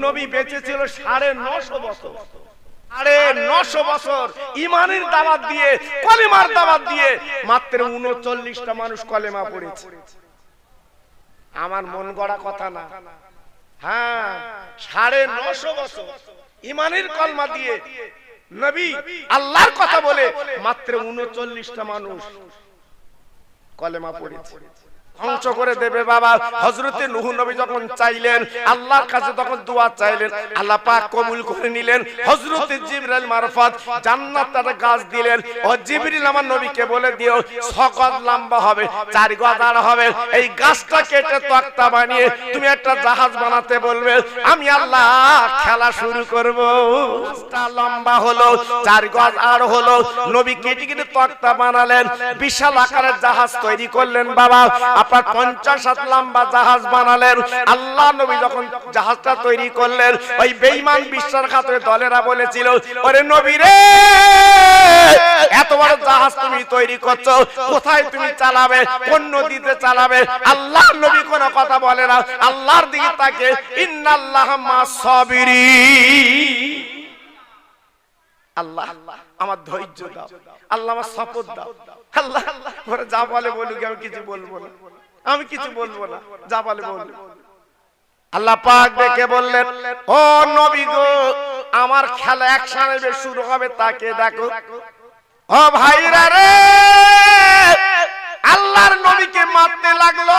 নবী বেঁচে ছিল 950 বছর। 950 বছর ঈমানের দাওয়াত দিয়ে, কলেমার দাওয়াত দিয়ে মাত্র 39টা মানুষ কলেমা পড়েছে। আমার মন গড়া কথা না। হ্যাঁ, 950 বছর ঈমানের কলমা দিয়ে নবী আল্লাহর কথা বলে মাত্র 39টা মানুষ কলেমা পড়েছে। ধ্বংস করে দেবে বাবা। হযরতে নূহ নবী যখন চাইলেন আল্লাহর কাছে, তখন দোয়া চাইলেন, আল্লাহ পাক কবুল করে নিলেন। হযরতে জিবরাইল মারফত জান্নাতের গাছ দিলেন, ও জিবরিল আমার নবীকে বলে দিও 6 গজ লম্বা হবে, 4 গজ আড় হবে, এই গাছটা কেটে তক্তা বানিয়ে তুমি একটা জাহাজ বানাতে বলবে, আমি আল্লাহ খেলা শুরু করব। গাছটা লম্বা হলো, 4 গজ আড় হলো, নবী কেটে কেটে তক্তা বানালেন, বিশাল আকারের জাহাজ তৈরি করলেন বাবা। আপনার 50 হাত লম্বা জাহাজ বানালেন। আল্লাহ নবী যখন জাহাজটা তৈরি করলেন, ওই বেঈমান বিশ্বাসঘাতকের দলেরা বলেছিল, ওরে নবী রে, এত বড় জাহাজ তুমি তৈরি করছো, কোথায় তুমি চালাবে, কোন নদীতে চালাবে? আল্লাহ নবী কোনো কথা বলে না, আল্লাহর দিকে তাকে ইন্নাল্লাহা মা'আস সাবিরিন, আল্লাহ আমার ধৈর্য দাও, আল্লাহ আমার সাপোর্ট দাও। আল্লাহ পরে যা বলে বলুক, আমি কিছু বলবো না, আমি কিছু বলবো না, যা বলে বলুক। আল্লাহ পাক দেখে বললেন, ও নবী গো, আমার খেলা একসাথে শুরু হবে, তাকে দেখো। ও ভাইরা রে, আল্লাহর নবীকে মারতে লাগলো,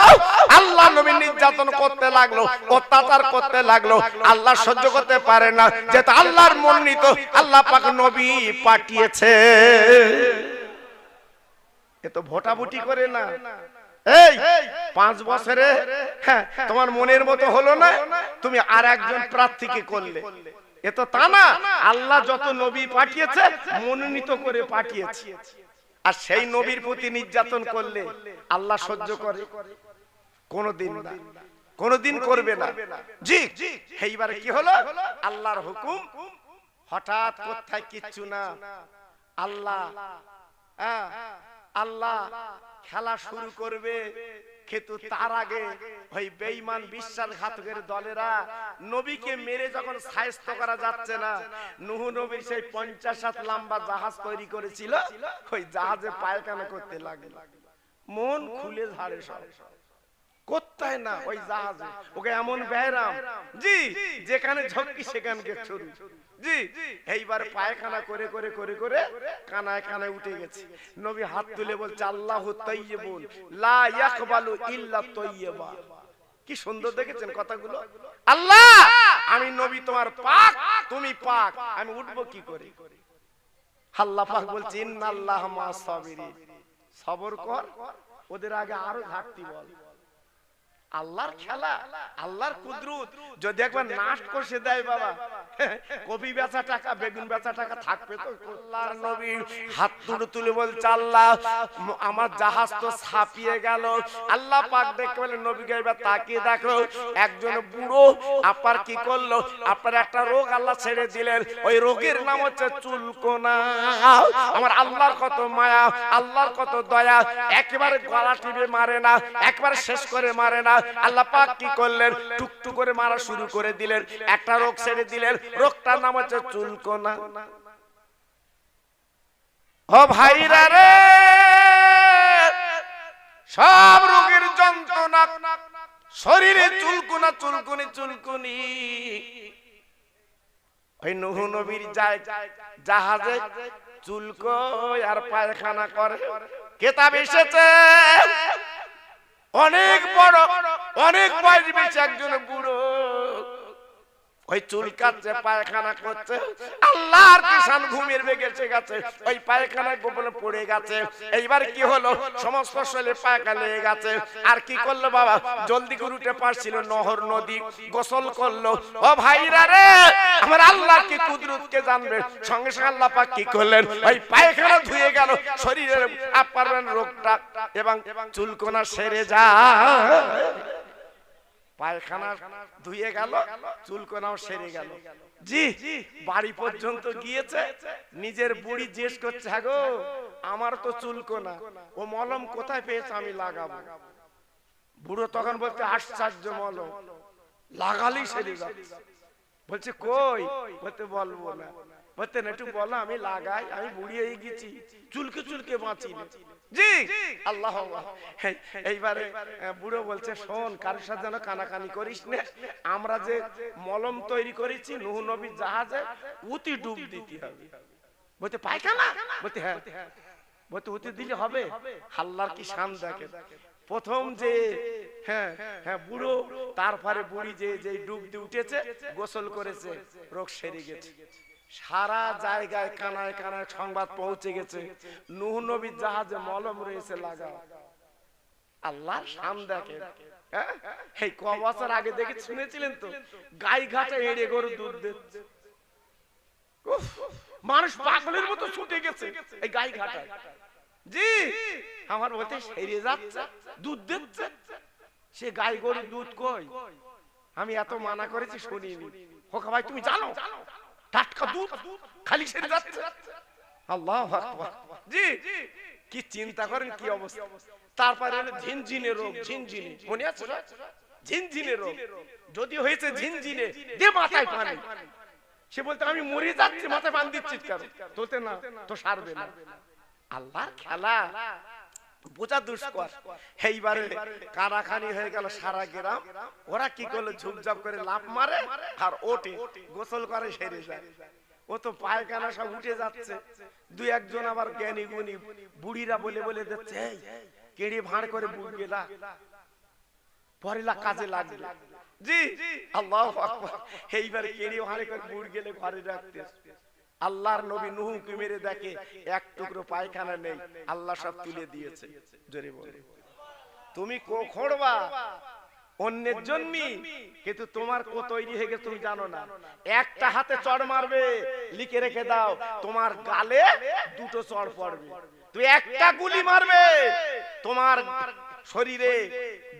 আল্লাহ নবী নির্যাতন করতে লাগলো, অত্যাচার করতে লাগলো। আল্লাহ সহ্য করতে পারে না, যেটা আল্লাহর মনোনীত, আল্লাহ পাক নবী পাঠিয়েছে। এ তো ভোটাভুটি করে না। এই 5 বছরে তোমার মনের মতো হলো না, তুমি আর একজন প্রার্থীকে করলে। এ তো তা না, আল্লাহ যত নবী পাঠিয়েছে মনোনীত করে পাঠিয়েছে। আর সেই নবীর প্রতি নির্যাতন করলে আল্লাহ সহ্য করে? কোনদিন না, কোনদিন করবে না। জি, এইবারে কি হলো? আল্লাহর হুকুম, হঠাৎ কোথায় কিচ্ছু না, আল্লাহ আল্লাহ খেলা শুরু করবে। কিন্তু তার আগে ওই বেঈমান বিশ্বাসঘাতকের দলেরা নবীকে মেরে যখন শায়েস্ত করা যাচ্ছে না, নূহ নবীর সেই 50 হাত লম্বা জাহাজ তৈরি করেছিল, ওই জাহাজে পায়খানা করতে লাগলো। মন খুলে ঝাড়ে সব, কোথায় না ওই জাহাজে। ওকে এমন ব্যায়াম, জি, যেখানে ঝক্কি সেখানকে ছুরি। জি, এইবার পায়খানা করে করে করে করে কানায় কানায় উঠে গেছে। নবী হাত তুলে বলছে, আল্লাহু তাইয়্যিবুন লা ইয়াকবালু ইল্লা তাইয়্যিবা। কি সুন্দর দেখেছেন কথাগুলো? আল্লাহ, আমি নবী তোমার পাক, তুমি পাক, আমি উঠবো কি করে? আল্লাহ পাক বলছে, ইন্নাল্লাহা মা'আস সাবিরিন, সবর কর, ওদের আগে আরো ঘাটতি বল। আল্লাহর খেলা, আল্লাহর কুদরত যদি একবার নাশ কষে দেয় বাবা, কপি বেচা টাকা, বেগুন বেচা টাকা থাকবে তো? আল্লাহর নবী হাত তুলে তুলে বলছে, আল্লাহ আমার জাহাজ তো ছাপিয়ে গেল। আল্লাহ পাক দেখে বলে, নবীকে এবার তাকিয়ে দেখো, একজন বুড়ো আপনার কি করলো, আপনার একটা রোগ আল্লাহ ছেড়ে দিলেন, ওই রোগের নাম হচ্ছে চুলকোনা। আমার আল্লাহর কত মায়া, আল্লাহর কত দয়া, একেবারে গলা টিপে মারে না, একবারে শেষ করে মারে না। আল্লাহ পাক কি করলেন, টুকটুক করে মারা শুরু করে দিলেন, একটা রোগ ছেড়ে দিলেন, রোগটার নাম হচ্ছে চুলকোনা। ও ভাইরা রে, সব রোগের যন্ত্রণা, শরীরে চুলকোনা, চুলকুনি চুলকুনি। ওই নূহ নবীর জাহাজে চুলকো আর পায়খানা করে। কিতাব এসেছে, অনেক বড়, অনেক বয়স বেশি একজন বুড়ো ওই চুল কাটছে, পায়খানা করছে, আল্লাহর কিষান ঘুমের বেগে গেছে, ওই পায়খানায় গোপনে পড়ে গেছে। এইবার কি হলো, সমস্ত শরীরে পায়খানা লেগে গেছে। আর কি করলো বাবা, জলদি করে উঠে পারছিল নহর নদী, গোসল করলো। ও ভাইরা রে, আমার আল্লাহ কি কুদরত কে জানবে। সঙ্গে সঙ্গে আল্লাহ পাক কি করলেন, ওই পায়খানা ধুয়ে গেল, শরীরের আপারণ রোগটা এবং চুলকোনা সেরে যায়। পায়খানা ধুয়ে গেল, চুলকোনাও সেরে গেল। জি, বাড়ি পর্যন্ত গিয়েছে, নিজের বুড়ি জিজ্ঞেস করছে, হ্যাঁ গো, আমার তো চুলকোনা, ও মলম কোথায় পেয়েছে আমি লাগাবো? বুড়ো তখন বলছে, আশ্চর্য মলম, লাগালেই সেরে যাচ্ছে। বলছে কই, বলতে বলবো না। বলতে না একটু বলো, আমি লাগাই, আমি বুড়ি হয়ে গেছি, চুলকে চুলকে বাঁচি না। জি আল্লাহ। এইবারে বুড়ো বলছে শোন, কারোর সাথে যেন কানাকানি করিস না, আমরা যে মলম তৈরি করেছি নূহ নবীর জাহাজে, উতি ডুব দিতে হবে। বলতে পায়খানা? বলতে হ্যাঁ। বলতে উতি দিলে হবে? আল্লাহর কি শান দেখেন। প্রথম যে হ্যাঁ হ্যাঁ বুড়ো, তারপরে বুড়ি যে ডুব দিয়ে উঠেছে, গোসল করেছে, রোগ সেরে গেছে। সারা জায়গায় কানায় কানায় সংবাদ পৌঁছে গেছে, নূহ নবীর জাহাজে মলম রয়েছে লাগা। আল্লাহর শান দেখেন। এই ক বছর আগে দেখে শুনেছিলেন তো, গাই ঘাটে এড়ে গরু দুধ দিচ্ছে, মানুষ পাগলের মতো ছুটে গেছে এই গাই ঘাটায়। জি আমার বলতে সেরে যাচ্ছে, দুধ দিচ্ছে। সে গাই গরুর দুধ কই? আমি এত মানা করেছি শুনিনি। হোকা ভাই তুমি জানো টাটকা দুধ খালি সেরে যাচ্ছে। আল্লাহু আকবার। জি কি চিন্তা করেন কি অবস্থা। তারপরে হলো ঝিনঝিনে রোগ। ঝিনঝিনে মনে আছে? ঝিনঝিনে রোগ যদি হয়েছে ঝিনঝিনে, দে মাথায় পানি। সে বলতে আমি মরে যাচ্ছি, মাথায় পানি দিচ্ছি কেন? তোতে না তো সারবে না। আল্লাহর খেলা বোঝা দুষ্কর। এইবারে কানাখানি হয়ে গেল সারা গ্রাম। ওরা কি করলো, ঝুপঝাপ করে লাফ মারে আর ওঠে, গোসল করে, সেরে যায়। ও তো পায়খানা সব উঠে যাচ্ছে। দুই একজন আবার জ্ঞানী গুণী বুড়িরা বলে বলে দিচ্ছে, এই কেড়ে ভাঁড় করে বুড় গেলা, পরেলা কাজে লাগবে। জি আল্লাহু আকবার। এইবার কেড়ে ভাঁড়ে করে বুড় গেলে ঘরে রাখতে। আল্লাহর নবী নূহকে মেরে দেখে এক টুকরো পায়খানা নেই, আল্লাহ সব তুলে দিয়েছে। জোরে বলে তুমি খোড়বা অন্যের জন্য, কিন্তু তোমার কো তৈরি হয়ে গেছে তুমি জানো না। একটা হাতে চড় মারবে, লিখে রেখে দাও, তোমার গালে দুটো চড় পড়বে। তুই একটা গুলি মারবে, তোমার শরীরে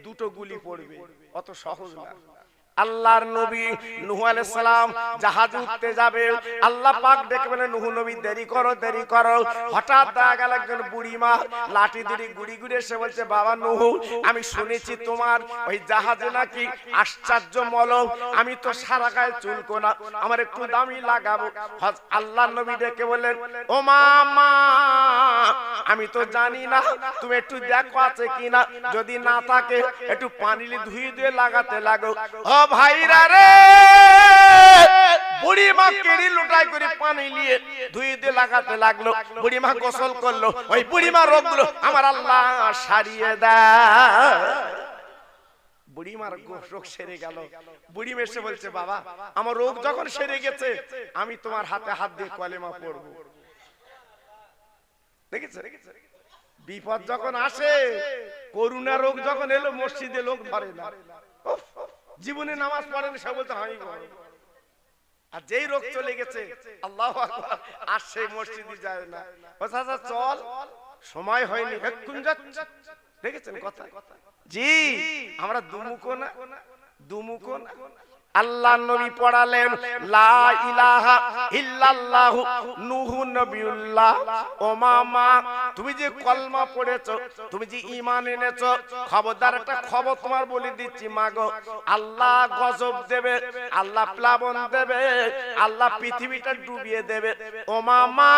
দুটো গুলি পড়বে। অত সহজ না। আল্লাহর নবী নূহ আলাইহিস সালাম জাহাজে উঠতে যাবে, আল্লাহ পাক ডেকে বলে নূহ নবী দেরি করো দেরি করো। হঠাৎ দেখা গেল একজন বুড়ি মা লাঠি দিয়ে গুড়ি গুড়ি এসে বলছে, বাবা নূহ, আমি শুনেছি তোমার ওই জাহাজে নাকি আশ্চর্য মলম, আমি তো সারা গায়ে চুলকো না, আমার একটু দামি লাগাবো। আল্লাহর নবী ডেকে বললেন, ও মা, আমি তো জানি না, তুমি একটু দেখো আছে কিনা, যদি না থাকে একটু পানি ধুয়ে দিয়ে লাগাতে লাগো। ও ভাইরা রে, বুড়ি মা কেড়ি লুটাই করে পানি নিয়ে ধুয়ে দিয়ে লাগাতে লাগলো। বুড়ি মা গোসল করলো। ওই বুড়ি মা রোগগুলো আমার আল্লাহ সারিয়ে দেয়। বুড়ি মার রোগ সেরে গেল। বুড়ি মেসে বলছে, বাবা আমার রোগ যখন সেরে গেছে, আমি তোমার হাতে হাত দিয়ে কলেমা পড়বো। দেখেছে বিপদ যখন আসে, করোনা রোগ যখন এলো, মসজিদে লোক ধরে না, জীবনে নামাজ পড়েন, সে বলতে আমি বড়। আর যেই রোগ চলে গেছে, আল্লাহু আকবার, আর সেই মসজিদে যায় না। ও চাচা চল, সময় হয়নি, এক্ষুন যাচ্ছে। দেখেছেন কথা? জি আমরা দুমুখো না, দুমুখো না। আল্লাহ নবী পড়ালেন লা ইলাহা ইল্লাল্লাহু নূহ নবিয়ুল্লাহ। ও মামা, তুমি যে কলমা পড়েছো, তুমি যে ঈমান এনেছো, খবরদার একটা খবর তোমার বলে দিচ্ছি মাগো, আল্লাহ গজব দেবে, আল্লাহ প্লাবন দেবে, আল্লাহ পৃথিবীটা ডুবিয়ে দেবে। ও মামা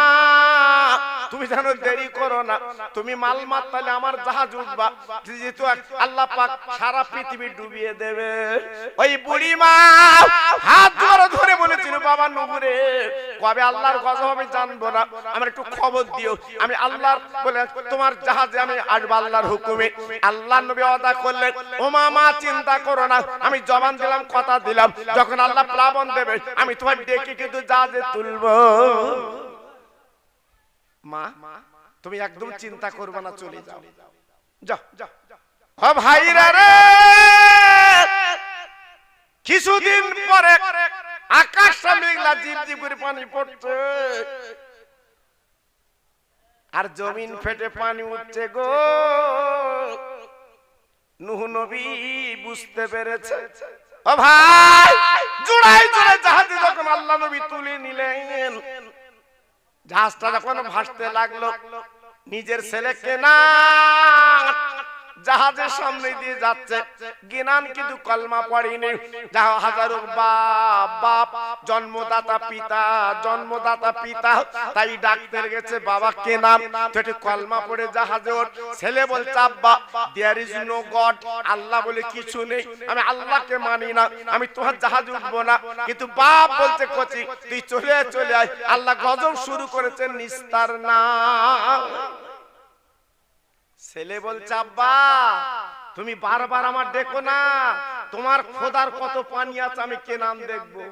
তুমি জানো, দেরি করো না, তুমি মাল মাতালে আমার জাহাজ উঠবা, যেহেতু আল্লাহ পাক সারা পৃথিবী ডুবিয়ে দেবে। ওই বুড়ি মা হাত ধরে ধরে বলেছিল, বাবা নবুরে, কবে আল্লাহর গজব হবে জানবো না, আমার একটু খবর দিও, আমি আল্লাহর বলে তোমার জাহাজে আমি আসবো আল্লাহর হুকুমে। আল্লাহ নবী ওয়াদা করলেন, ও মা চিন্তা করো না, আমি জবান দিলাম, কথা দিলাম, যখন আল্লাহ প্লাবন দেবে আমি তোমার ডেকে কিন্তু জাহাজে তুলবো। মা তুমি একদম চিন্তা করবে না, চলে যাও, যাও যাও। ও ভাইরা রে, কিছুদিন পরে আকাশটা মেঘলা, জিপ জিপ করে পানি পড়ছে, আর জমিন ফেটে পানি উঠছে গো। নূহ নবী বুঝতে পেরেছে। ও ভাই, জোড়ায় জোড়ায় জাহাজে যখন আল্লাহ নবী তুলে নিলেন, জাহাজটা যখন ভাসতে লাগলো, নিজের ছেলেকে না জাহাজের সামনে দিয়ে যাচ্ছে, গিনান কিন্তু কলমা পড়েনি। হাজারো বাপ বাপ, জন্মদাতা পিতা, জন্মদাতা পিতা, তাই ডাকতে গেছে বাবা কেনান, তো একটু কলমা পড়ে জাহাজে ওঠ। ছেলে বলছে আব্বা দেয়ার ইজ নো গড, আল্লাহ বলে কিছু নেই, আমি আল্লাহকে মানি না, আমি তোমার জাহাজ উঠবো না। কিন্তু বাপ বলছে কচি তুই চলে চলে আয়, আল্লাহ গজব শুরু করেছেন নিস্তার না। ছেলে বলছে আব্বা তুমি বারবার আমার দেখো না, তোমার খোদার কত পানি আছে আমি কেনান দেখবো।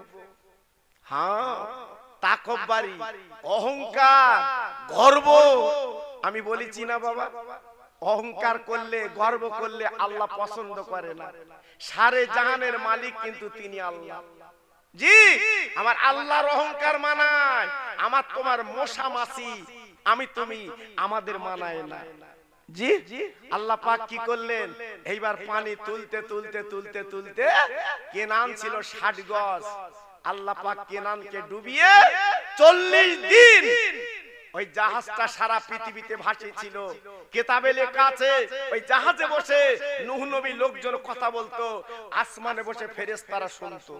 হ্যাঁ তাকব্বারি, অহংকার, গর্ব, আমি বলেছি না বাবা, অহংকার করলে গর্ব করলে আল্লাহ পছন্দ করে না। সারে জাহানের মালিক কিন্তু তিনি আল্লাহ। জি আমার আল্লাহর অহংকার মানায়, আমার তোমার মশা মাছি আমি তুমি আমাদের মানায় না। জি আল্লাহ পাক কি করলেন, এইবার পানি তুলতে তুলতে তুলতে তুলতে কেনান ছিল 60 গজ, আল্লাহ পাক কেনানকে ডুবিয়ে 40 দিন ওই জাহাজটা সারা পৃথিবীতে ভাসিয়েছিল। কিতাবে লেখা আছে ওই জাহাজে বসে নূহ নবী লোকজন কথা বলতো, আসমানে বসে ফেরেশতারা শুনতো।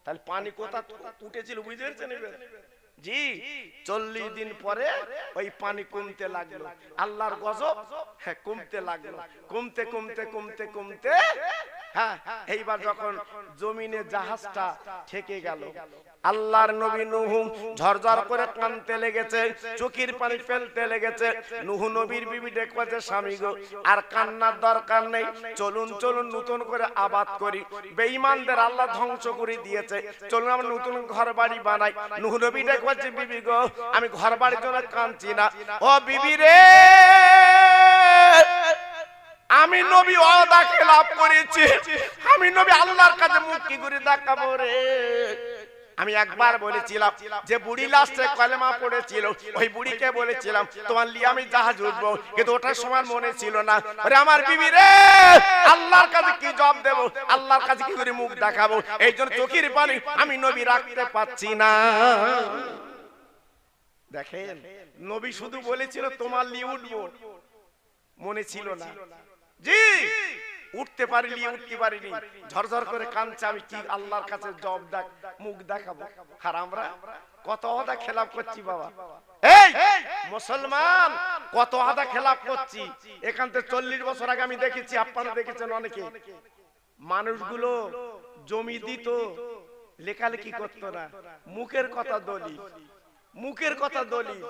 তাহলে পানি কোথা উঠেছিল বুঝতে পেরেছেন? জি 40 দিন পরে ওই পানি কমতে লাগলো, আল্লাহর গজব হ্যাঁ কমতে লাগলো, কমতে কমতে কমতে কমতে হ্যাঁ এইবার যখন জমিনে জাহাজটা ঠেকে গেল, আল্লাহর নবী নূহ ঝরঝর করে কাঁদতে লেগেছে, চোখের পানি ফেলতে লেগেছে। নূহ নবীর বিবি দেখছে স্বামী গো আর কান্নার দরকার নেই, চলুন চলুন নতুন করে আবাদ করি, বেঈমানদের আল্লাহ ধ্বংস করে দিয়েছে, চলুন আমরা নতুন ঘর বাড়ি বানাই। নূহ নবী দেখছে বিবি গো আমি ঘর বাড়ির জন্য কাঁদছি না, ও বিবি রে আমি নবী ওয়াদা খেলাফ করেছি, আমি নবী আল্লাহর কাছে মুখ কি করে দেখাবো রে। আমি একবার বলেছিলাম যে বুড়ি লাস্টে কলেমা পড়েছিল ওই বুড়িকে বলেছিলাম তোমার লিয়ে আমি জাহাজ উঠবো, কিন্তু ওটার সময় মনে ছিল না। আরে আমার বিবি রে আল্লাহর কাছে কি জবাব দেব, আল্লাহর কাছে কি করে মুখ দেখাবো, এই জন্য চোখের পানি আমি নবী রাখতে পাচ্ছি না। দেখেন নবী শুধু বলেছিল তোমার লিয়ে উঠবো, মনে ছিল না। জি উঠতে পারিনি, উঠতে পারিনি, ঝরঝর করে কাঁদছে, আমি কি আল্লাহর কাছে জবাব দেখ মুখ দেখাবো। আর আমরা কত আদা খেলাপ করছি বাবা, এই মুসলমান কত আদা খেলাপ করছি। এখান থেকে 40 বছর আগে আমি দেখেছি, আপনারা দেখেছেন অনেকে, মানুষগুলো জমি দিত লেখালেখি করতো না, মুখের কথা দলিল, মুখের কথা দলিল,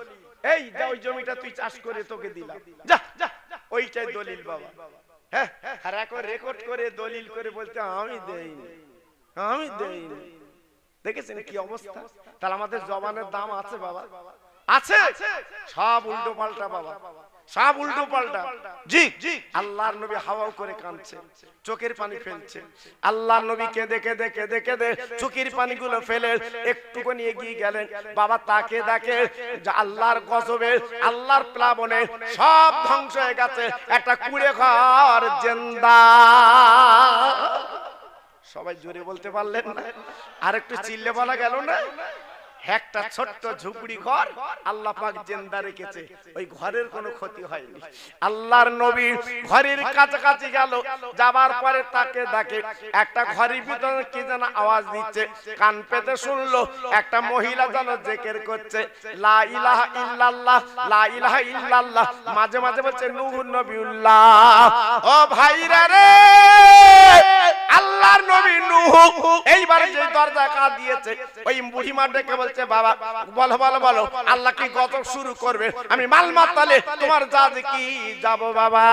এই যা ওই জমিটা তুই চাষ করে তোকে দিলাম, যা যা ওইটাই দলিল বাবা। হ্যাঁ আর এখন রেকর্ড করে দলিল করে বলতে আমি দেইনি, আমি দেইনি। দেখেছেন কি অবস্থা? তাহলে আমাদের জবানের দাম আছে বাবা, আছে? সব উল্টো পাল্টা বাবা, সব উল্টো পাল্টা। জি আল্লাহর নবী হাওয়াও করে কাঁদছে, চোখের পানি ফেলছে। আল্লাহর নবী কেঁদে কেঁদে কেঁদে কেঁদে চোখের পানিগুলো ফেলে একটুখানি এগিয়ে গেলেন। বাবা তাকে দেখে যে আল্লাহর গজবে আল্লাহর প্লাবনে সব ধ্বংস হয়ে গেছে, একটা কুড়ে ঘর জিন্দা। সবাই জোরে বলতে পারলেন না? আর একটু চিল্লে বলা গেল না? একটা ছোট্ট ঝুপড়ি ঘর আল্লাহ পাক জিন্দা রেখেছে, ওই ঘরের কোনো ক্ষতি হয়নি। আল্লাহর নবী ঘরের কাছাকাছি গেল, যাবার পরে তাকে দেখে একটা ঘরের ভিতরে কি যেন আওয়াজ দিচ্ছে, কান পেতে শুনলো একটা মহিলা যেন জিকির করছে লা ইলাহা ইল্লাল্লাহ, লা ইলাহা ইল্লাল্লাহ, মাঝে মাঝে বলছে নূহ নবিউল্লাহ। ও ভাইরা রে আল্লাহর নবী নূহ এইবারে যে দরজা কাজ দিয়েছে, ওই বুড়িমা ডেকে বলছে বাবা বলো বলো বলো আল্লাহ কি গজব শুরু করবে, আমি মাল মাতালে তোমার জাহাজে কি যাব বাবা।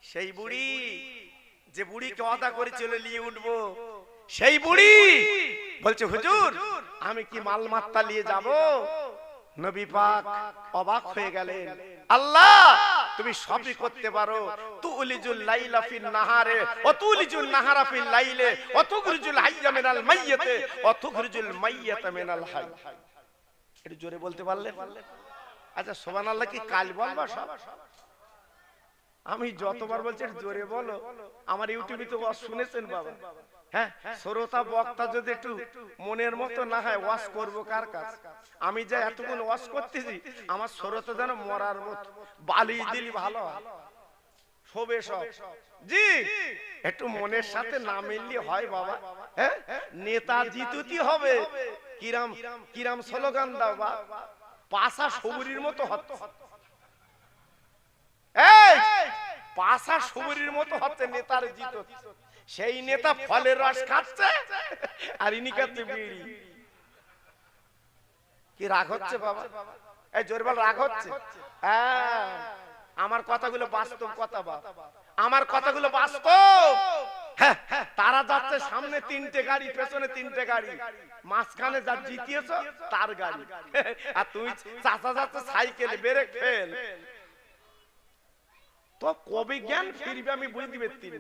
সেই বুড়ি যে বুড়িকে ওয়াদা করেছিল নিয়ে উঠবো, সেই বুড়ি বলছে হুজুর আমি কি মাল মাত্তা নিয়ে যাব। নবী পাক অবাক হয়ে গেলেন, আল্লাহ তুমি সবই করতে পারো, তুলিজুল লাইলা ফিন নাহারে ওয়া তুলিজুল নাহারা ফিল লাইলে ওয়া তুখরিজুল হাইয়া মিনাল মাইয়িতে ওয়া তুখরিজুল মাইয়িতা মিনাল হাই। একটু জোরে বলতে পারলে? আচ্ছা সুবহানাল্লাহ কি কাল বলবা সব? আমি যতবার বলছি জোরে বলো, আমার ইউটিউবে তো শুনেছেন বাবা, হ্যাঁ, শ্রোতা বক্তা যদি একটু মনের মতো না হয় ওয়াজ করবো কার কাছে? আমি যে এতক্ষণ ওয়াজ করতেছি আমার শ্রোতা যেন মরার মতো বালি দিলি ভালো শোবে সব। জি একটু মনের সাথে না মিললে হয় বাবা। হ্যাঁ, নেতা জিতুতি হবে কিরাম কিরাম স্লোগান দাও বা পাশা সবুরির মতো হচ্ছে। এই পাশা সবুরির মতো হচ্ছে নেতার জিতুতি। সেই নেতা ফলের রস খাচ্ছে আর ইনি খাচ্ছে বিড়ি। কি রাগ হচ্ছে বাবা? এই জোরবাল রাগ হচ্ছে? আমার কথাগুলো বাস্তব কথা বাবা, আমার কথাগুলো বাস্তব। হ্যাঁ, তারা যাচ্ছে সামনে তিনটে গাড়ি, পেছনে তিনটে গাড়ি, মাঝখানে যা জিতিয়েছ তার গাড়ি, আর তুই চাচা যাচ্ছে সাইকেলে, ব্রেক ফেল। তো কবে জ্ঞান ফিরবে আমি বুঝতে পারছি না।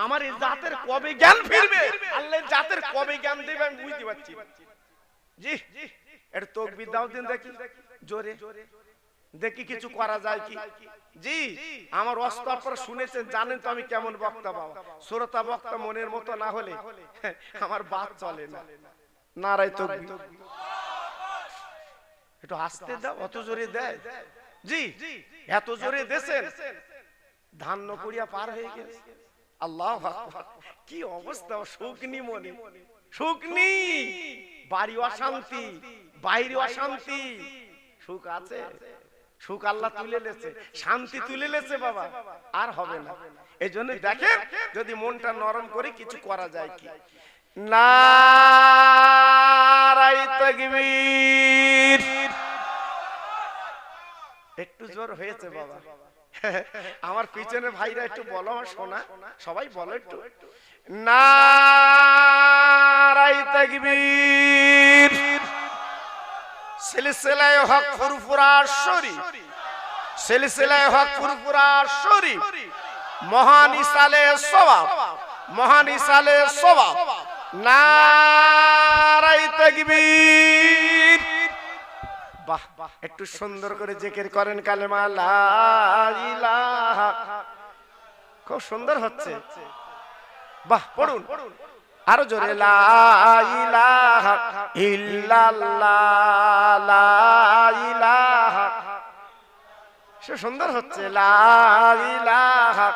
আমার এই জাতের কবে জ্ঞান ফিরবে, আল্লাহ জাতের কবে জ্ঞান দেবে আমি বুঝতে পারছি। জি এটা তাকবীর দাও দিন দেখি জোরে, দেখি কিছু করা যায় কি। জি আমার ওয়াজ আপনারা শুনেছেন, জানেন তো আমি কেমন বক্তা বাবা। শ্রোতা বক্তা মনের মতো না হলে আমার বাত চলে না। নারায়ে তাকবীর। একটু আস্তে দাও, অত জোরে দেয়। জি এত জোরে দেন ধান্য কুড়িয়া পার হয়ে গেছে। আল্লাহু আকবার, কি অবস্থা! শুকনি মনে, শুকনি বাড়ি অশান্তি, বাইরে অশান্তি। সুখ আছে, সুখ আল্লাহ তুলে লেছে, শান্তি তুলে লেছে বাবা, আর হবে না। এই জন্য দেখেন যদি মনটা নরম করে কিছু করা যায় কি। নারায়ে তাকবীর। একটু জোর হয়েছে বাবা। আমার পিছনে ভাইরা একটু বলো, আমার শোনা সবাই বলো একটু নারায়ে তাকবীর। সিলসিলায়ে হক ফুরফুরা শরীফ, সিলসিলায়ে হক ফুরফুরা শরীফ, মহান ইসালে সওয়াব, মহান ইসালে সওয়াব। নারায়ে তাকবীর। বাহ, একটু সুন্দর করে জিকির করেন কালেমা লা ইলাহা। খুব সুন্দর হচ্ছে, বাহ পড়ুন আরো জোরে। লা ইলাহা ইল্লাল্লাহ, লা ইলাহা। সে সুন্দর হচ্ছে। লা ইলাহা,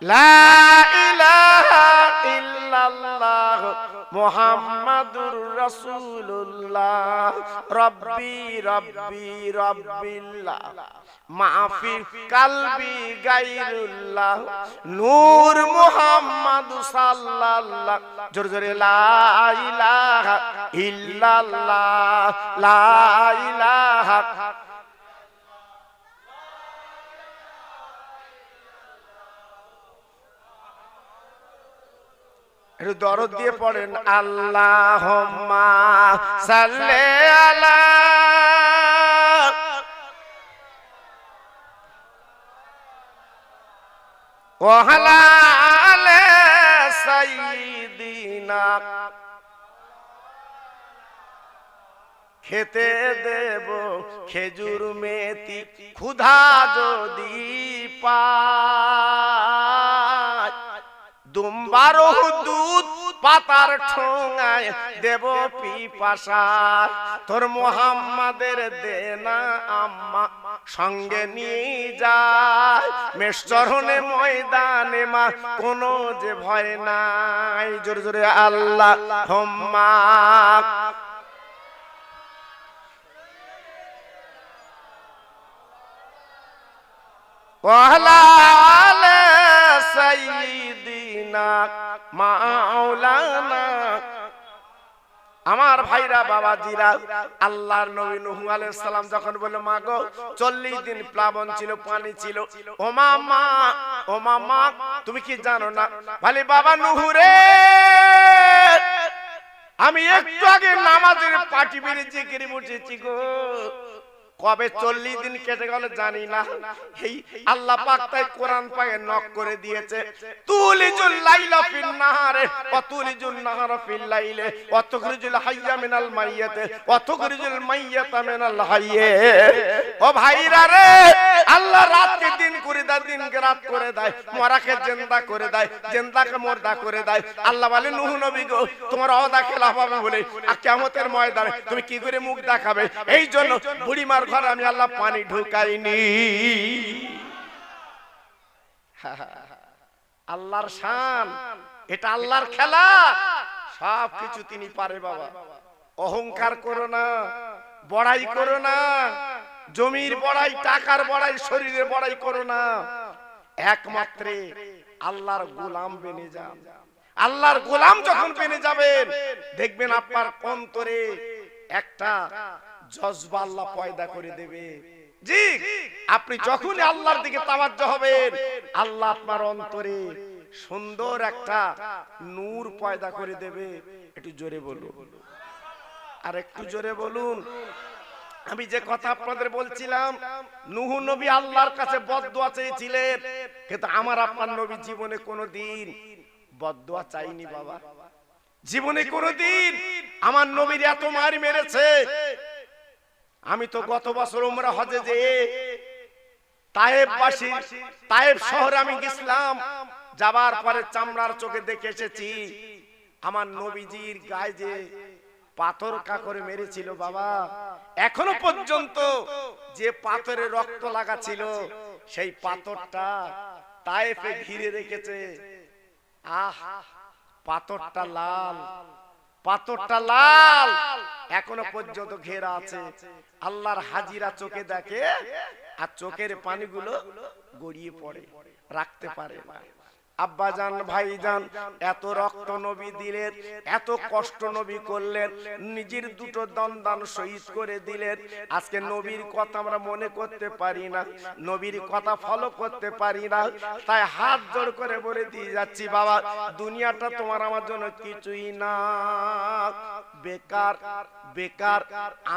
লা ইলাহা ইল্লাল্লাহ মুহাম্মাদুর রাসূলুল্লাহ। রব্বি রব্বি রব্বিল্লাহ, মাফি কালবি গায়রুল্লাহ, নূর মুহাম্মদ সাল্লাল্লাহ। জোরে জোরে লা ইলাহা ইল্লাল্লাহ, লা ইলাহা। একটু দরদ দিয়ে পড়েন আল্লাহুম্মা সাল্লি আলা ওয়া আলা আলি সাইয়্যিদিনা। খেতে দেব খেজুর মেথি ক্ষুধা যদি পাই, দুম্বার দুধ পাতার ঠোঙায় দেব পিপাসা। তোর মুহাম্মাদের দেনা আম্মা সঙ্গে নিয়ে যায়, মেষচরণে ময়দানে মা কোনো যে ভয় নাই। জোরে জোরে আল্লাহুম্মা। ওয়ালা আলা সাইয়্যিদিনা মাওলানা। আমার ভাইরা বাবাজিরা, আল্লাহর নবী নূহ আলাইহিস সালাম যখন বলল মা গো 40 দিন প্লাবন ছিল, পানি ছিল, ও মামা ও মামা তুমি কি জানো না? বলে বাবা নূহ রে, আমি একটু আগে নামাজের পাটি বেরিয়ে জিকির মুছেছি গো, কবে 40 দিন কেটে গেল জানি না। এই আল্লাহ পাক তাই কোরআন পাকে নক করে দিয়েছে, তুলিজুল লাইলা ফিন নাহারে ওয়া তুলিজুল নাহারা ফিল লাইলে ওয়া তুখরিজুল হাইয়া মিনাল মাইয়াতে ওয়া তুখরিজুল মাইয়াতা মিনাল হাইয়ে। ও ভাইরা রে, আল্লাহ রাতকে দিন করে দেয়, দিনকে রাত করে দেয়, মরাকে জিন্দা করে দেয়, জিন্দাকে মুর্দা করে দেয়। আল্লাহ বলে নূহ নবী গো, তোমার ওয়াদা খেলাফ হবে বলে আর কিয়ামতের ময়দানে তুমি কি করে মুখ দেখাবে? এই জন্য বুড়িমার ঘরে আমি আল্লাহ পানি ঢুকাইনি। আল্লাহর শান, এটা আল্লাহর খেলা, সব কিছু তিনি পারে বাবা। অহংকার করো না, বড়াই করো না, জমির বড়াই, টাকার বড়াই, শরীরের বড়াই করো না। একমাত্র আল্লাহর গোলাম বেনে যান। আল্লাহর গোলাম যখন বেনে যাবেন, দেখবেন আপনার অন্তরে একটা জজবা আল্লাহ পয়দা করে দেবে। জি, আপনি যখন আল্লাহর দিকে তাওয়াজ্জুহ হবেন, আল্লাহ আপনার অন্তরে সুন্দর একটা নূর পয়দা করে দেবে। একটু জোরে বলুন, আর একটু জোরে বলুন। আমি যে কথা আপনাদের বলছিলাম, নূহ নবী আল্লাহর কাছে বদদুয়া চেয়েছিলেন, কিন্তু আমার আপনার নবী জীবনে কোনোদিন বদদুয়া চাইনি বাবা। জীবনে কোনোদিন আমার নবীর এত মার মেরেছে। আমি তো গত বছর উমরা হজে যে তায়েববাসী, তায়েব শহরে আমি গেছিলাম, যাবার পরে চামড়ার চোখে দেখে এসেছি আমার নবীজির গায়ে যে পাথর কাকরে মেরেছিল বাবা, এখনো পর্যন্ত যে পাথরে রক্ত লাগা ছিল সেই পাথরটা তায়েফে ঘিরে রেখেছে। আহ, পাথরটা লাল, পাথরটা লাল, এখনো পর্যন্ত ঘেরা আছে। আল্লাহর হাজিরা চোখে দেখে আর চোখের পানিগুলো গড়িয়ে পড়ে, রাখতে পারে না। আব্বাজান, ভাইজান, এত রক্ত নবী দিলেন, এত কষ্ট নবী করলেন, নিজের দুটো দন্দান শহীদ করে দিলেন। আজকে নবীর কথা আমরা মনে করতে পারি না, নবীর কথা ফলো করতে পারি না। তাই হাত জোড় করে বলে দিয়ে যাচ্ছি বাবা, দুনিয়াটা তোমার আমার জন্য কিছুই না, বেকার বেকার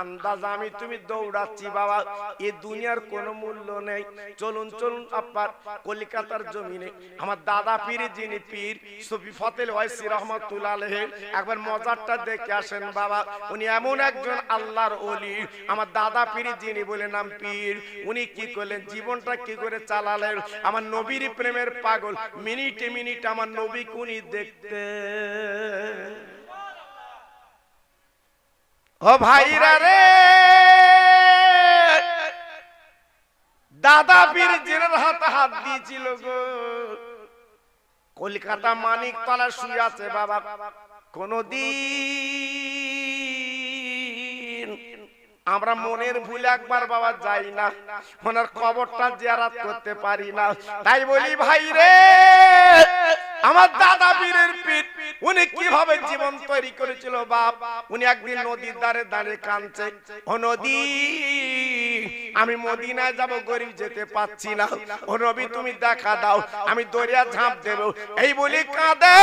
আন্দাজ আমি তুমি দৌড়াচ্ছি বাবা, এই দুনিয়ার কোনো মূল্য নেই। চলুন চলুন আপনার কলিকাতার জমিনে আমার দাদা পীর, যিনি পীর সুফি ফতেল ওয়াইসি রহমাতুল্লাহ আলাইহি, একবার মজারটা দেখে আসেন বাবা। উনি এমন একজন আল্লাহর ওলি, আমার দাদা পীর যিনি বলে নাম পীর, উনি কি করলেন, জীবনটা কি করে চালালেন। আমার নবীর প্রেমের পাগল, মিনিটে মিনিটে আমার নবীকে উনি দেখতে। ও ভাইরা রে, দাদা পীর জেনার হাতে হাত দিয়েছিল গো, কলকাতা মানিকতলা শুয়ে আছে বাবা। কোনদিন আমরা মনের ভুল একবার বাবা যাই না, ওনার কবরটা জিয়ারত করতে পারি না। তাই বলি ভাই রে, আমার দাদা পীরের পীর উনি কিভাবে জীবন তৈরি করেছিল বাপ। উনি একদিন নদীর ধারে দাঁড়িয়ে কাঁদছে, ও নদী, আমি মদিনায় যাব, গরিব যেতে পাচ্ছি না, ও নবী তুমি দেখা দাও, আমি দরিয়া ঝাঁপ দেব। এই বলি কাঁদে,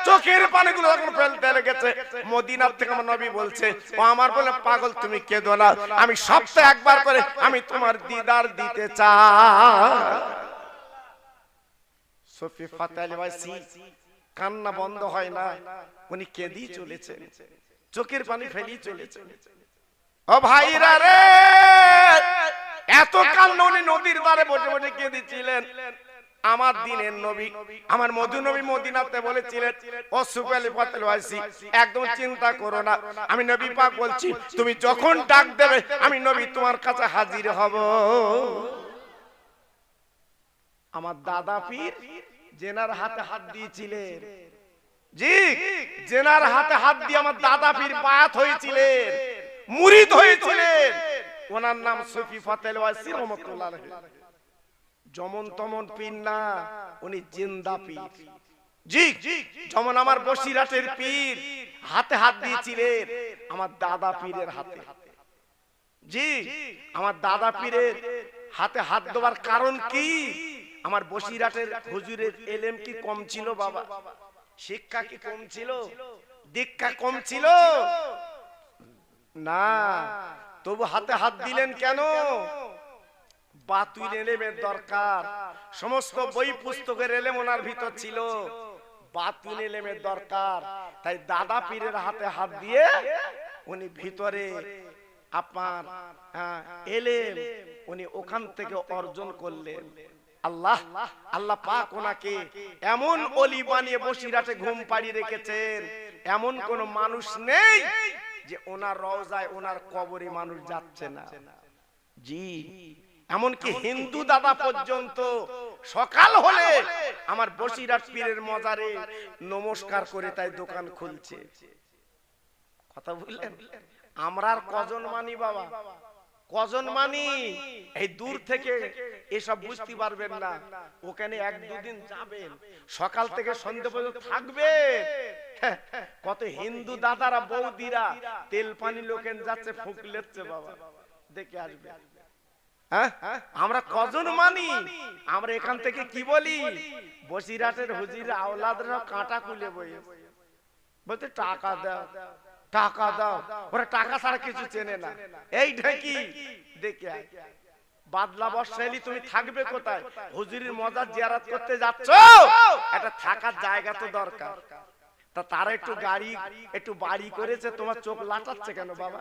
চোখের পানিগুলো যখন ফেলতে লেগেছে, মদিনার থেকে আমার নবী বলছে, ও আমার বলে পাগল তুমি কেঁদো না, আমি সপ্তাহে একবার করে আমি তোমার দিদার দিতে চাই। সুফি ফতেল ওয়াইসি কান্না বন্ধ হয় না, উনি কেঁদেই চলেছেন, চোখের পানি ফেলেই চলেছেন। ও ভাইরা রে, এত কান্না উনি নদীর ধারে বসে বসে কেঁদেছিলেন। আমার দিনের নবী, আমার মধু নবী মদিনাতে বলেছিলেন, ও সুফি আলী ফতেল ওয়াইসি, একদম চিন্তা করো না, আমি নবী পাক বলছি, তুমি যখন ডাক দেবে আমি নবী তোমার কাছে হাজির হব। আমার দাদা পীর জেনার হাতে হাত দিয়েছিলেন, জি, জেনার হাতে হাত দিয়ে আমার দাদা পীর বায়াত হয়েছিলেন, মুরিদ হয়েছিলেন। ওনার নাম সুফি ফতেল ওয়াইসি রহমাতুল্লাহ আলাইহি। যেমন তেমন পীর না, উনি জিন্দা পীর। জি, যেমন আমার বসিরহাটের পীর হাতে হাত দিয়েছিলেন আমার দাদা পীরের হাতে। জি, আমার দাদা পীরের হাতে হাত দেওয়ার কারণ কি? আমার বসিরহাটের হুজুরের এলেম কি কম ছিল বাবা? শিক্ষা কি কম ছিল? দীক্ষা কম ছিল? না, তবু হাতে হাত দিলেন কেন? বাতুল এলেমের দরকার। সমস্ত বই পুস্তকের এলেম ওনার ভিতর ছিল, বাতুল এলেমের দরকার। তাই দাদা পীরের হাতে হাত দিয়ে উনি ভিতরে আপনার এলেম উনি ওখান থেকে অর্জন করলেন। আল্লাহ আল্লাহ পাক ওনাকে এমন ওলি বানিয়ে বসিরহাটে ঘুম পাড়িয়ে রেখেছেন, এমন কোন মানুষ নেই যে ওনার রওজায় ওনার কবরে মানুষ যাচ্ছে না। জি, এমনকি হিন্দু দাদা পর্যন্ত সকাল হলে আমার বসিরহাট পীরের মজারে নমস্কার করে তাই দোকান খুলছে। কথা বুঝলেন? আমরা আর কজন মানি বাবা, কজন মানি? এই দূর থেকে এসব বুঝতে পারবেন না, ওখানে এক দুদিন যাবেন, সকাল থেকে সন্ধ্যা পর্যন্ত থাকবেন। কত হিন্দু দাদারা বৌদিরা তেল পানি লোকেন যাচ্ছে, ফুঁক লেচ্ছে বাবা, দেখে আসবে। আমরা কজন মানি? আমরা এখান থেকে কি বলি? বসিরহাটের হুজুর আওলাদরা কাঁটা খুলে বই বলতে টাকা দাও, টাকা দাও। ওরা টাকা ছাড়া কিছু চেনে না। এই ঢেকি দেখে বাদলা বর্ষা এলি তুমি থাকবে কোথায়? হুজুরের মজার জিয়ারত করতে যাচ্ছ, একটা থাকার জায়গা তো দরকার। তা তারা একটু গাড়ি একটু বাড়ি করেছে, তোমার চোখ লাটাচ্ছে কেন বাবা?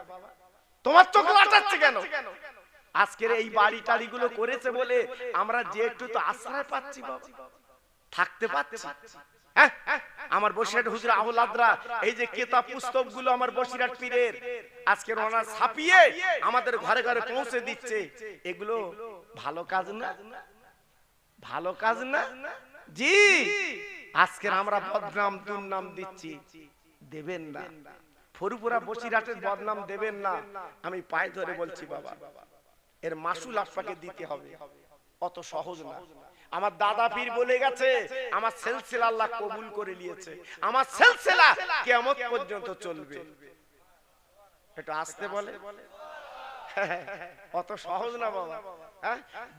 তোমার চোখ লাটাচ্ছে কেন? আজকের এই বাড়ি টাড়ি গুলো করেছে বলে আমরা যে একটু তো আশ্রয় পাচ্ছি বাবা, থাকতে পাচ্ছি। আমার বসিরহাট হুজুর আওলাদরা এই যে কিতাব পুস্তক গুলো আমার বসিরহাট পীরের আজকে ওনারা ছাপিয়ে আমাদের ঘরে ঘরে পৌঁছে দিচ্ছে, এগুলো ভালো কাজ না? ভালো কাজ না? জি, আজকের আমরা বদনাম দুর্নাম দিচ্ছি, দেবেন না। ফুরফুরা বসিরহাটের বদনাম দেবেন না। আমি পায়ে ধরে বলছি বাবা, এর মাসুল আপনাকে দিতে হবে, অত সহজ না। আমার দাদা পীর বলে গেছে, আমার সিলসিলা আল্লাহ কবুল করে নিয়েছে, আমার সিলসিলা কিয়ামত পর্যন্ত চলবে। এটা আসতে বলে, অত সহজ না বাবা।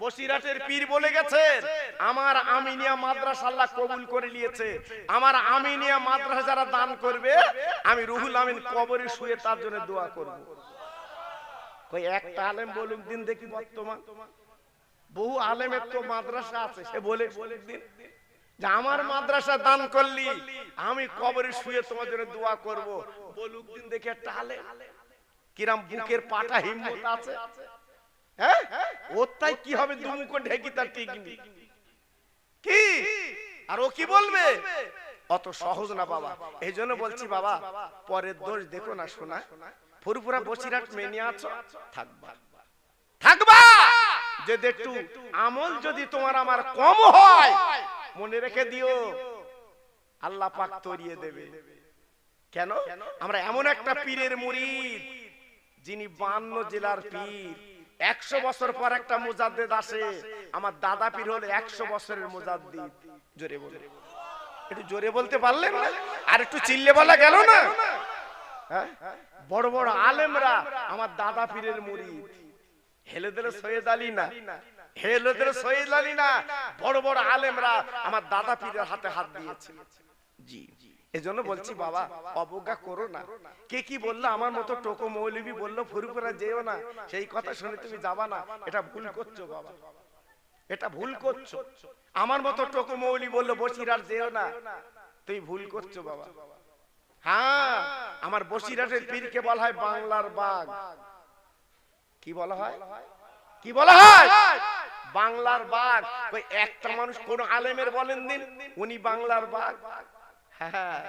বসিরহাটের পীর বলে গেছে, আমার আমিনিয়া মাদ্রাসা আল্লাহ কবুল করে নিয়েছে, আমার আমিনিয়া মাদ্রাসা যারা দান করবে আমি রুহুল আমিন কবরে শুয়ে তার জন্য দোয়া করব। কই একটা আলেম বলুক দিন দেখি, বর্তমান বহু আলেমের তো মাদ্রাসা আছে, সে বলে দিন যে আমার মাদ্রাসা দান করলি আমি কবরে শুয়ে তোমার জন্য দোয়া করব। বলুক দিন দেখি একটা আলেম কিরাম বুকের পাটা হিম্মত আছে। হ্যাঁ, ওর তাই কি হবে? দুমুখো ঢেকি তার ঠিক নেই কি? আর ও কি বলবে? অত সহজ না বাবা। এই জন্য বলছি বাবা, পরের দোষ দেখো না শোনা। ফুরফুরা বসিরহাট মেনে আছো, থাকবা থাকবা। যদি একটু আমল যদি তোমার আমার কম হয়, মনে রেখে দিও আল্লাহ পাক তরিয়ে দেবে। কেন? আমরা এমন একটা পীরের মুরিদ যিনি 52 জেলার পীর। 100 বছর পর একটা মুজাদ্দিদ আসে। আমার দাদা পীর হলো 100 বছরের মুজাদ্দিদ। জোরে বলে, একটু জোরে বলতে পারলেন না? আর একটু চিল্লে বলা গেল না? বড় বড় আলেমরা আমার দাদা পীরের মুরিদ। হেলে দিলে সৈয়দ আলী না, হেলে দিলে সৈয়দ আলী না, বড় বড় আলেমরা আমার দাদা পীরের হাতে হাত দিয়েছে। জি, এজন্য বলছি বাবা, অবজ্ঞা করো না। কে কি বললো, আমার মতো টোকো মৌলবী বললো ফুরফুরা যেও না, সেই কথা শুনে তুমি যাবা না, এটা ভুল করছো বাবা, এটা ভুল করছো। আমার মতো টোকো মৌলবী বললো বসিরহাট যেও না, তুই ভুল করছো বাবা। হ্যাঁ, আমার বসিরহাটের পীরকে বলা হয় বাংলার বাঘ। কি বলা হয়? কি বলা হয়? বাংলার বাঘ। ওই একটা মানুষ কোন আলেমের বলেন দিন উনি বাংলার বাঘ? হ্যাঁ,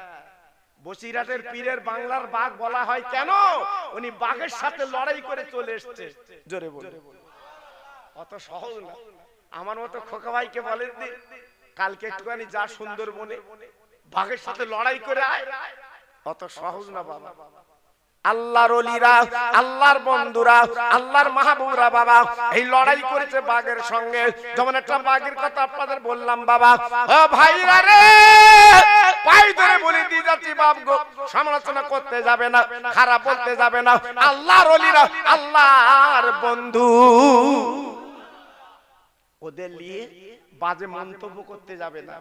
বসিরহাটের পীরের বাংলার বাঘ বলা হয় কেন? উনি বাঘের সাথে লড়াই করে চলে এসেছে। জোরে বলে, অত সহজ না। আমার মতো খোকা ভাইকে বলেন দিন কালকে একটুখানি যা সুন্দরবনে বাঘের সাথে লড়াই করে আয়, অত সহজ না বাবা। আল্লাহর ওলিরা, আল্লাহর বন্ধুরা, আল্লাহর মাহবুবরা বাবা এই লড়াই করেছে বাঘের সঙ্গে। যেমন একটা বাঘের কথা আপনাদের বললাম বাবা। ও ভাইরা রে, পাই ধরে বলে দিয়ে যাচ্ছি বাপ গো, সমালোচনা করতে যাবে না, খারাপ বলতে যাবে না। আল্লাহর ওলিরা, আল্লাহর বন্ধু, ওদের নিয়ে বাজে মন্তব্য করতে যাবে না,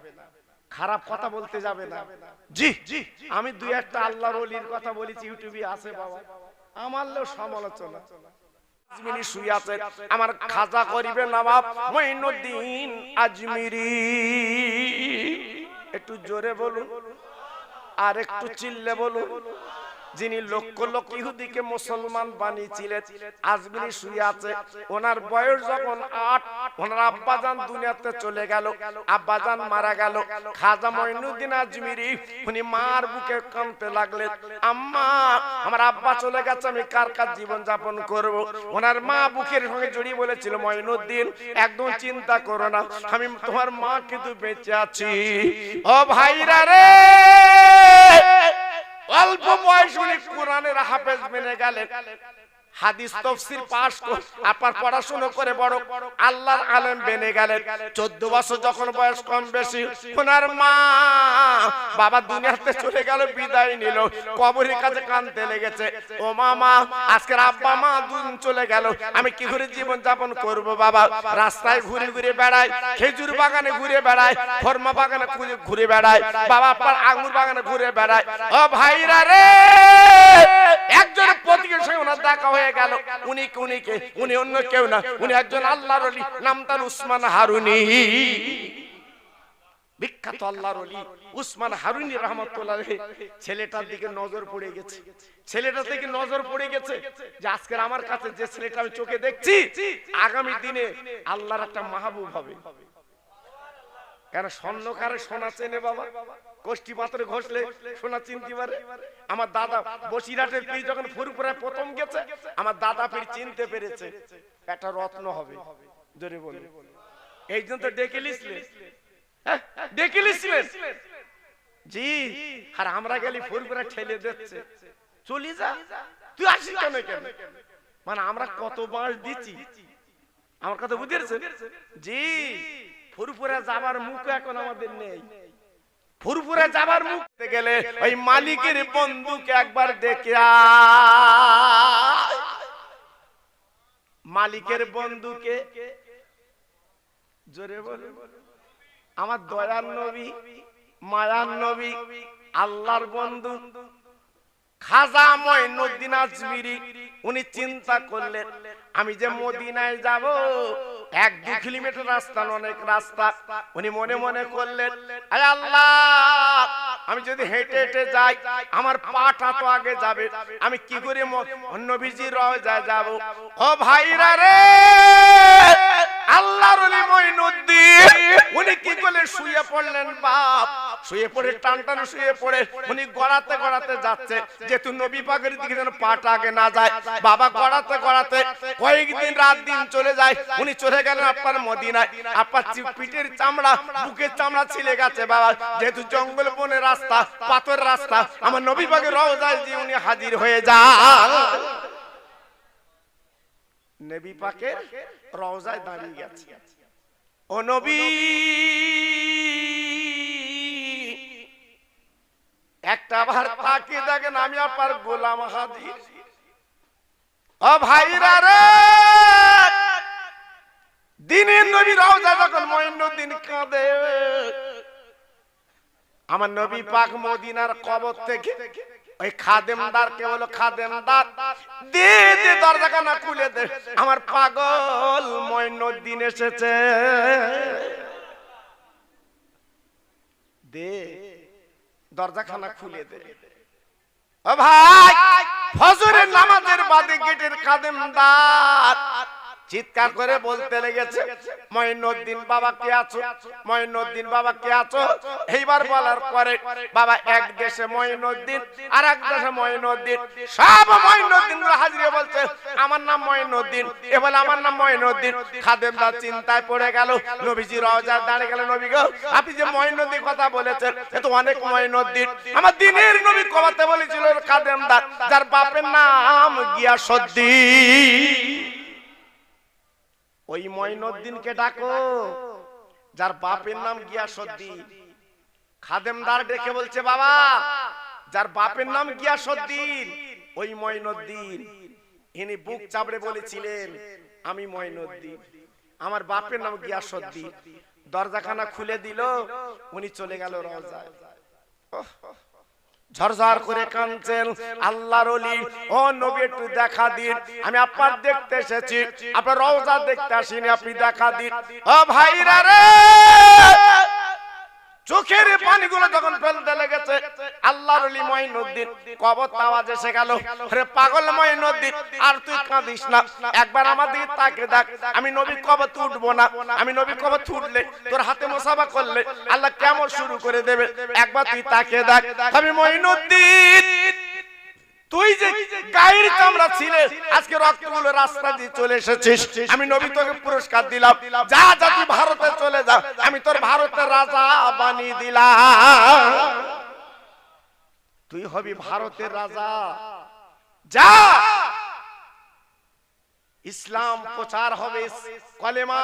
খারাপ কথা বলতে যাবে না। জি, আমি দুই একটা আল্লাহর ওলির কথা বলেছি, ইউটিউবে আছে বাবা, আমার সমালোচনা আজমিরি শুয়ে আছে, আমার খাজা গরিবের নবাব মঈনুদ্দিন আজমিরি। একটু জোরে বলুন আর একটু চিল্লে বলুন। যিনি লক্ষ লক্ষ ইহুদিকে মুসলমান বানিয়েছিলেন, আজমিরি শুয়ে আছে। ওনার বয়স যখন 8, ওনার আব্বাজান দুনিয়াতে চলে গেল, আব্বাজান মারা গেল। খাজা মঈনুদ্দিন আজমিরি উনি মার বুকে কাঁদতে লাগলেন, আম্মা আমার আব্বা চলে গেছে, আমি কার কার জীবন যাপন করব। ওনার মা বুকের সঙ্গে জড়িয়ে বলেছিল, মঈনুদ্দিন একদম চিন্তা করো না, আমি তোমার মা কিন্তু বেঁচে আছি। ও ভাইরা রে, অল্প বয়স উনি কোরআনের হাফেজ বনে গেলেন, হাদিস তাফসীর পাশ করে আপার পড়াশোনা করে বড় আল্লাহর আলেম বনে গেলেন। 14 বছর যখন বয়স কম বেশি, ওনার মা বাবা দুনিয়াতে চলে গেল, বিদায় নিল, কবরের কাছে কাঁদতে লেগেছে। ও মামা, আজকের আব্বা মা দুদিন চলে গেল, আমি কি করে জীবন যাপন করব বাবা? রাস্তায় ঘুরে ঘুরে বেড়াই, খেজুর বাগানে ঘুরে বেড়াই, খরমা বাগানে ঘুরে বেড়াই, বাবা আপনার আঙ্গুর বাগানে ঘুরে বেড়াই। ও ভাইরা রে, একজন প্রতিকের সঙ্গে ওনার দেখা হয়ে গেল। উনি অন্য কেউ না, উনি একজন আল্লাহর ওলি, নাম তার উসমান হারুনি, বিখ্যাত আল্লাহর ওলি উসমান হারুনি রাহমাতুল্লাহ আলাইহি। ছেলেটার দিকে নজর পড়ে গেছে, ছেলেটার দিকে নজর পড়ে গেছে যে আজকের আমার কাছে যে ছেলেটা আমি চোখে দেখছি, আগামী দিনে আল্লাহর একটা মাহবুব হবে। কেন স্বর্ণকারে সোনা চেনে বাবা, কোষ্ঠী পাথরে ঘষলে সোনা চিনতে পারে। আমার দাদা বসিরহাটের পীর যখন ফুরফুরায় প্রথম গেছে, আমার দাদা পীর চিনতে পেরেছে একটা রত্ন হবে। জোরে বলুন, এই জন্য তো ডেকে লিসলেন, ডেকে লিসলেন জি। আর আমরা গেলি ফুরফুরা ঠেলে দিচ্ছে, চলি যা, তুই আসিস কেন? কেন মানে আমরা কত বাঁশ দিচ্ছি, আমার কথা বুঝেছেন জি। ফুরফুরা যাবার মুখ এখন আমাদের নেই। ফুরফুরা যাবার মুখ গেলে ওই মালিকের বন্ধুকে একবার দেখে মালিকের বন্ধুকে, জোরে বলে, আমার দয়ার নবী, মায়ার নবী, আল্লাহর বন্ধু খাজা মঈনুদ্দিন আজমিরি। উনি চিন্তা করলেন, আমি যে মদিনায় যাব, 1-2 কিলোমিটার রাস্তা, অনেক রাস্তা। উনি মনে মনে করলেন, আয় আল্লাহ, আমি যদি হেঁটে হেঁটে যাই, আমার পাটা তো আগে যাবে, আমি কি করে নবীজির রওজায় যাব? ও ভাইরা রে, আল্লাহর ওলি মঈনুদ্দিন উনি কি করলেন, শুয়ে পড়লেন বাপ। শুয়ে পড়ে টান টান শুয়ে পড়ে উনি গড়াতে গড়াতে যাচ্ছে, যেহেতু নবী পাকের দিকে যেন পাটা আগে না যায়। বাবা গড়াতে গড়াতে কয়েকদিন রাত দিন চলে যায়, উনি চলে গেলেন আপনার মদিনায়। আপনার পিঠের চামড়া, বুকের চামড়া ছিলে গেছে বাবা, যেহেতু জঙ্গল বনে রাস্তা, পাথর রাস্তা, আমার নবী পাকের রওজায় যে উনি হাজির হয়ে যান। নবী পাকের রওজায় দাঁড়িয়ে গেছে, ও নবী একটা বার তাকে দেখেন, আমি আপনার গোলাম হাজির। ও ভাইরা রে, দিনের নবী রওজা যখন মঈনুদ্দিন কাঁদে, আমার নবী পাক মদিনার কবর থেকে ওই খাদেমদার কে বলো, খাদেমদার দে দে দরজাখানা খুলে দে, আমার পাগল মঈনুদ্দিন এসেছে, দে দরজাখানা খুলে দে। ও ভাই, ফজরের নামাজের বাদে গেটের খাদেমদার চিৎকার করে বলতে লেগেছে, মঈনুদ্দিন বাবা কে আছো, মঈনুদ্দিন বাবা কে আছো। এইবার বলার পরে বাবা এক দেশে মঈনুদ্দিন, আর এক দেশে মঈনুদ্দিন, সব মঈনুদ্দিন হাজির বলছে আমার নাম মঈনুদ্দিন, এ বলে আমার নাম মঈনুদ্দিন। খাদেমদার চিন্তায় পড়ে গেল, নবীজি রওজায় দাঁড়িয়ে গেল, নবী গো আপনি যে মঈনুদ্দিন কথা বলেছেন, এ তো অনেক মঈনুদ্দিন, আমার দিনের নবী কবাতে বলেছিল খাদেমদার, যার বাপের নাম গিয়াসউদ্দিন। ওই মঈনুদ্দিনকে ডাকো যার বাপের নাম গিয়াসউদ্দিন। খাদেমদার ডেকে বলছে, বাবা যার বাপের নাম গিয়াসউদ্দিন ওই মঈনুদ্দিন, ইনি বুক চাপড়ে বলেছিলেন আমি মঈনুদ্দিন, আমার বাপের নাম গিয়াসউদ্দিন। দরজাখানা খুলে দিল, উনি চলে গেল রওজায়। ঝরঝর করে কাঁদছেন। আল্লাহর ওলি, ও নবী একটু দেখা দিন, আমি আপনার দেখতে এসেছি, আপনার রওজা দেখতে আসিনি, আপনি দেখা দিন। ও ভাইরা রে, চোখের পানিগুলো যখন ফেলতে লেগেছে, আল্লাহর ওলি মঈনুদ্দিন কবর আওয়াজ এসে গেল, আরে পাগল মঈনুদ্দিন, আর তুই কাঁদিস না, একবার আমার দিকে তাকে দেখ, আমি নবী কবর উঠবো না, আমি নবী কবর উঠলে তোর হাতে মুসাফা করলে আল্লাহ কেমন শুরু করে দেবে, একবার তুই তাকে দেখ। আমি মঈনুদ্দিন, তুই যে গায়ের চামড়া ছিলে, আজকে রক্তগুলো রাস্তা দিয়ে চলে এসেছিস, আমি নবী তোকে পুরস্কার দিলাম, যা যা তুই ভারতে চলে যা, আমি তোর ভারতের রাজা বানিয়ে দিলাম, তুই হবি ভারতের রাজা, যা ইসলাম প্রচার হবে, কলেমা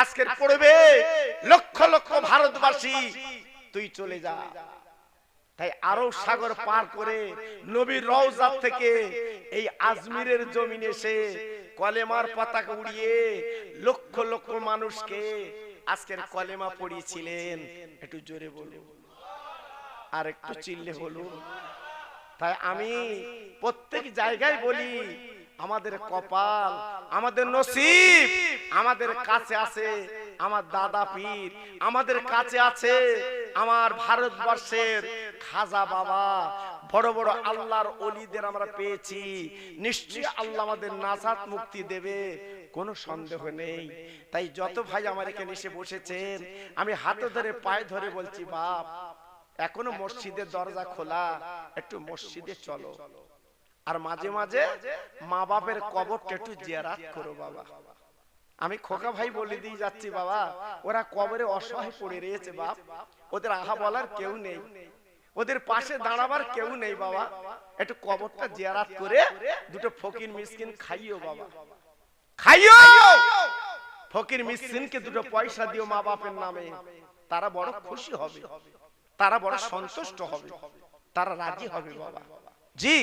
আজকের পড়বে লক্ষ লক্ষ ভারতবাসী, তুই চলে যা। তাই আরব সাগর পার করে নবীর রওজা থেকে এই আজমিরের জমিনে এসে কলেমার পতাকা উড়িয়ে লক্ষ লক্ষ মানুষকে আজকের কলেমা পড়িয়েছিলেন। একটু জোরে বলুন, আর একটু চিল্লে বলুন। তাই আমি প্রত্যেক জায়গায় বলি, আমাদের কপাল, আমাদের নসিব আমাদের কাছে আছে, আমার দাদা পীর আমাদের কাছে আছে, আমার ভারতবর্ষের খাজা বাবা, বড় বড় আল্লাহর ওলিদের আমরা পেয়েছি, নিশ্চয়ই আল্লাহ আমাদের নাজাত মুক্তি দেবে, কোনো সন্দেহ নেই। তাই যত ভাই আমার এখানে এসে বসেছেন, আমি হাতে ধরে পায়ে ধরে বলছি, বাপ এখনো মসজিদের দরজা খোলা, একটু মসজিদে চলো, আর মাঝে মাঝে মা বাপের কবরটা একটু জিয়ারত করো বাবা। আমি খোকা ভাই বলে দিয়ে যাচ্ছি, বাবা ওরা কবরে অসহায় পড়ে রয়েছে বাপ, ওদের আহা বলার কেউ নেই, ওদের পাশে দাঁড়াবার কেউ নেই বাবা, একটু কবরটা জিয়ারত করে দুটো ফকির মিসকিন খাইও বাবা, খাইও, ফকির মিসকিনকে দুটো পয়সা দিও মা বাপের নামে, তারা বড় খুশি হবে, তারা বড় সন্তুষ্ট হবে, তারা রাজি হবে বাবা। জি,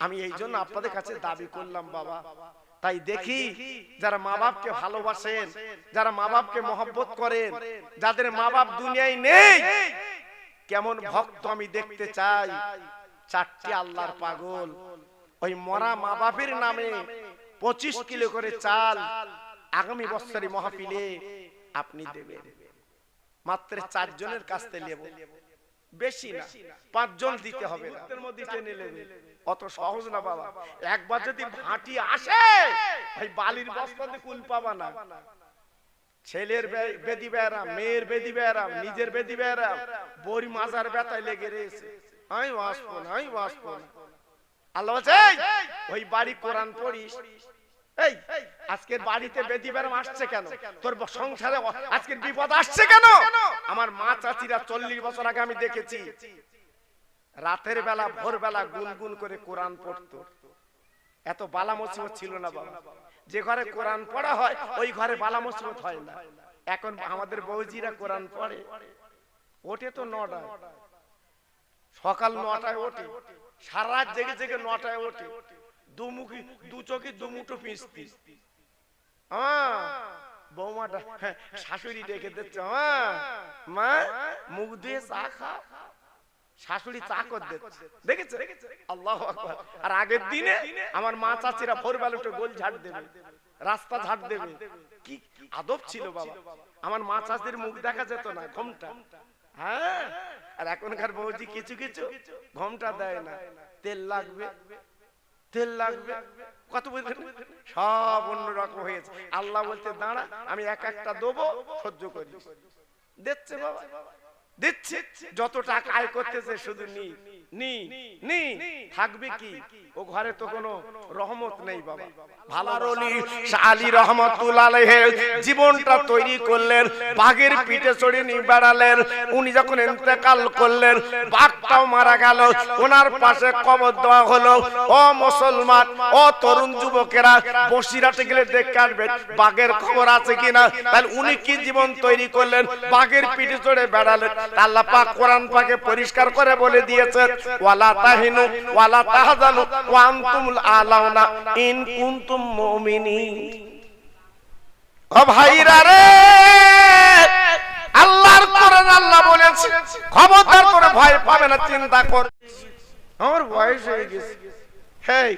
আমি এই জন্য আপনাদের কাছে দাবি করলাম বাবা। তাই দেখি যারা মা বাপকে ভালোবাসেন, যারা মা বাপকে মহব্বত করেন, যাদের মা বাপ দুনিয়ায় নেই, কেমন ভক্ত আমি দেখতে চাই। চারটি আল্লাহর পাগল ওই মরা মা বাপের নামে 25 কিলো করে চাল আগামী বছরের মাহফিলে আপনি দেবেন, মাত্র 4 জনের কাছ থেকে নেব, বেশি না, 5 জন দিতে হবে না, এর মধ্যে টেনে নেবে, অত সহজ না বাবা। একবার যদি ভাটি আসে, ভাই বালির বস্তাতে কুল পাবা না, ছেলের বেদি বেয়ারাম, মেয়ের বেদি বেয়ারাম, নিজের বেদি বেয়ারাম, বড়ি মাজার ব্যথায় লেগে রয়েছে, আমি বাঁচবো না, আমি বাঁচবো না। আল্লাহ বলছে ওই বাড়ি কোরআন পড়িস, এই আজকের বাড়িতে বেদি বেরাম আসছে কেন, তোর সংসারে আজকের বিপদ আসছে কেন? আমার মা চাচিরা 40 বছর আগে আমি দেখেছি রাতের বেলা ভোরবেলা গুনগুন করে কোরআন পড়তো, এত বালা মুসিবত ছিল না বাবা। যে ঘরে কোরআন পড়া হয় ওই ঘরে বালা মুসিবত হয় না। এখন আমাদের বৌজিরা কোরআন পড়ে, ওঠে তো 9টায়, সকাল 9টায় ওঠে, সারা রাত জেগে জেগে 9টায় ওঠে, দুমুখী দু চোখে দুমুঠো পিস্তি, বৌমাটা শাশুড়ি ডেকে দিচ্ছে, মা মুখ দিয়ে চা খা, শাশুড়ি চা করে দিচ্ছে, দেখেছে? আল্লাহু আকবার। আর আগের দিনে আমার মা চাচিরা ভোরবেলা উঠে গোল ঝাড় দেবে, রাস্তা ঝাড় দেবে, কি আদব ছিল বাবা। আমার মা চাচির মুখ দেখা যেত না, ঘোমটা, হ্যাঁ। আর এখনকার বৌজি কিছু কিছু ঘোমটা দেয় না, তেল লাগবে, তেল লাগবে, কত বলছেন, সব অন্যরকম হয়েছে। আল্লাহ বলতে দাঁড়া, আমি এক একটা দেবো, সহ্য করি, দিচ্ছে বাবা, দিচ্ছে, যত টাকা আয় করতেছে শুধু নি নি নি, থাকবে কি? ও ঘরে তো কোনো রহমত নেই বাবা। ভালার ওলি শাহ আলী রহমাতুল্লাহ আলাইহি জীবনটা তৈরি করলেন, বাঘের পিঠে চড়ে নিয়ে বেড়ালেন। উনি যখন ইন্তেকাল করলেন, বাঘটাও মারা গেল, ওনার পাশে কবর দেওয়া হলো। ও মুসলমান, ও তরুণ যুবকেরা, বসিরাতে গেলে দেখে আসবেন বাঘের খবর আছে কিনা। তাহলে উনি কি জীবন তৈরি করলেন, বাঘের পিঠে চড়ে বেড়ালেন। আল্লাহ পাক কোরআন পাকে পরিষ্কার করে বলে দিয়েছেন, ওয়ালা তাহিনু ওয়ালা তাহজানু ওয়া আনতুমুল আলাউনা ইন কুনতুম মুমিনিন। ও ভাইরা রে, আল্লাহর কোরআন আল্লাহ বলেছে, খবরদার করে ভয় পাবে না চিন্তা কর আমার বয়স হয়ে গেছে। হেই